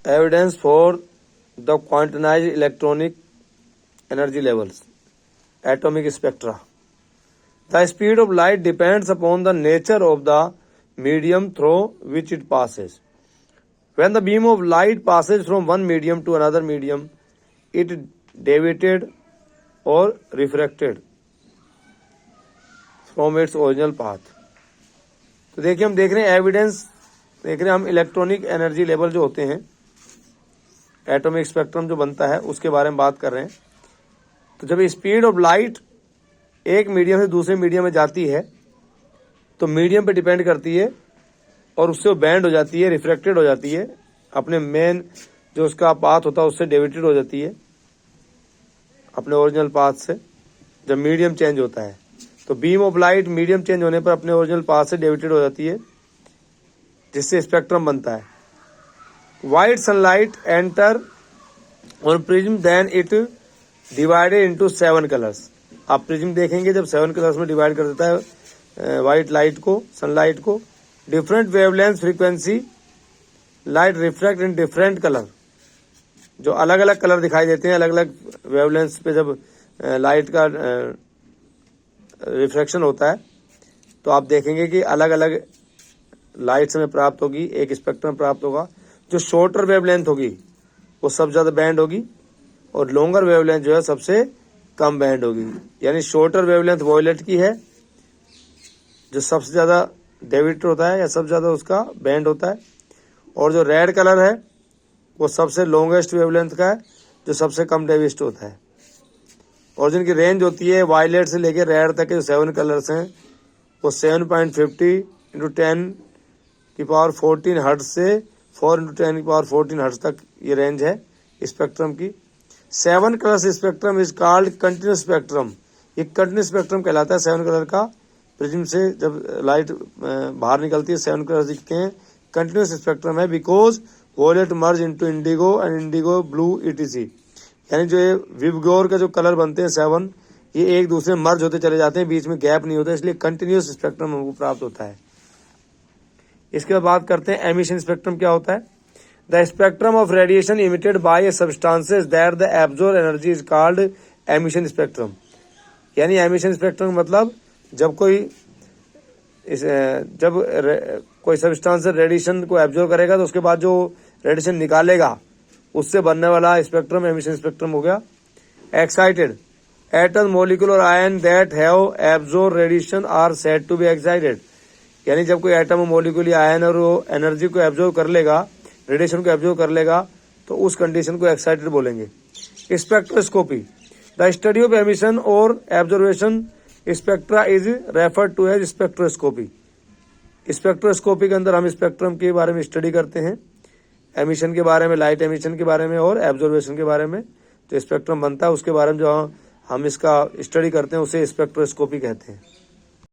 Evidence for the quantized electronic energy levels, atomic spectra. The speed of light depends upon the nature of the medium through which it passes. When the beam of light passes from one medium to another medium, it deviated or refracted from its original path. तो देखिए हम देख रहे हैं evidence, देख रहे हैं हम इलेक्ट्रॉनिक एनर्जी लेवल जो होते हैं, एटॉमिक स्पेक्ट्रम जो बनता है उसके बारे में बात कर रहे हैं। तो जब स्पीड ऑफ लाइट एक मीडियम से दूसरे मीडियम में जाती है तो मीडियम पे डिपेंड करती है और उससे वो बैंड हो जाती है, रिफ्रैक्टेड हो जाती है, अपने मेन जो उसका पाथ होता है उससे डेविएटेड हो जाती है अपने ओरिजिनल पाथ से जब मीडियम चेंज होता है। तो beam of light medium change होने पर अपने ओरिजिनल पाथ से डेविएटेड हो जाती है जिससे स्पेक्ट्रम बनता है। White sunlight enter on prism then it divided into 7 colours. आप प्रिज्म देखेंगे जब 7 कलर्स में डिवाइड कर देता है वाइट लाइट को, सनलाइट को। Different wavelength frequency light refract in different colour, जो अलग अलग कलर दिखाई देते हैं अलग अलग वेवलेंथ पे जब लाइट का रिफ्रैक्शन होता है तो आप देखेंगे कि अलग अलग लाइट्स में प्राप्त होगी, एक स्पेक्ट्रम प्राप्त होगा। जो शॉर्टर वेवलेंथ होगी वो सबसे ज्यादा बैंड होगी और लॉन्गर वेवलेंथ जो है सबसे कम बैंड होगी। यानी शॉर्टर वेवलेंथ वॉयलेट की है जो सबसे ज्यादा डेविएट होता है या सबसे ज्यादा उसका बैंड होता है, और जो रेड कलर है वो सबसे लॉन्गेस्ट वेवलेंथ का है जो सबसे कम डेविएट होता है। और जिनकी रेंज होती है वायलेट से लेकर रेड तक के जो 7 कलर्स हैं वो 7.50 × 10 की पावर 14 हर्ट्ज से 4 × 10 की पावर 14 हर्ट्ज तक ये रेंज है स्पेक्ट्रम की। 7 colours spectrum is called continuous spectrum. ये कंटिन्यूस स्पेक्ट्रम कहलाता है 7 कलर का। प्रिज्म से जब लाइट बाहर निकलती है 7 कलर दिखते हैं, कंटिन्यूस स्पेक्ट्रम है because violet merge into indigo and indigo blue ETC. यानी जो ये विवगोर का जो कलर बनते हैं 7, ये एक दूसरे मर्ज होते चले जाते हैं, बीच में गैप नहीं होता, इसलिए कंटिन्यूस स्पेक्ट्रम हमको प्राप्त होता है। इसके बाद बात करते हैं एमिशन स्पेक्ट्रम क्या होता है। The spectrum of radiation emitted by a substances that the absorb energy is called emission spectrum. यानी एमिशन स्पेक्ट्रम मतलब जब कोई सब्सटेंस रेडिएशन को एब्जॉर्ब करेगा तो उसके बाद जो रेडिएशन निकालेगा उससे बनने वाला स्पेक्ट्रम एमिशन स्पेक्ट्रम हो गया। एक्साइटेड एटम मॉलिक्यूल और ion that have absorb radiation are said to be excited. यानी जब कोई एटम मॉलिक्यूल या आयन और वो एनर्जी को एब्जॉर्ब कर लेगा, रेडिएशन को एब्जॉर्ब कर लेगा, तो उस कंडीशन को एक्साइटेड बोलेंगे। Spectroscopy the study of emission और absorption spectra is referred to as spectroscopy. Spectroscopy के अंदर हम स्पेक्ट्रम के बारे में स्टडी करते हैं, एमिशन के बारे में, लाइट एमिशन के बारे में और एब्जॉर्वेशन के बारे में। जो स्पेक्ट्रम बनता है उसके बारे में जो हम इसका स्टडी करते हैं उसे स्पेक्ट्रोस्कोपी कहते हैं।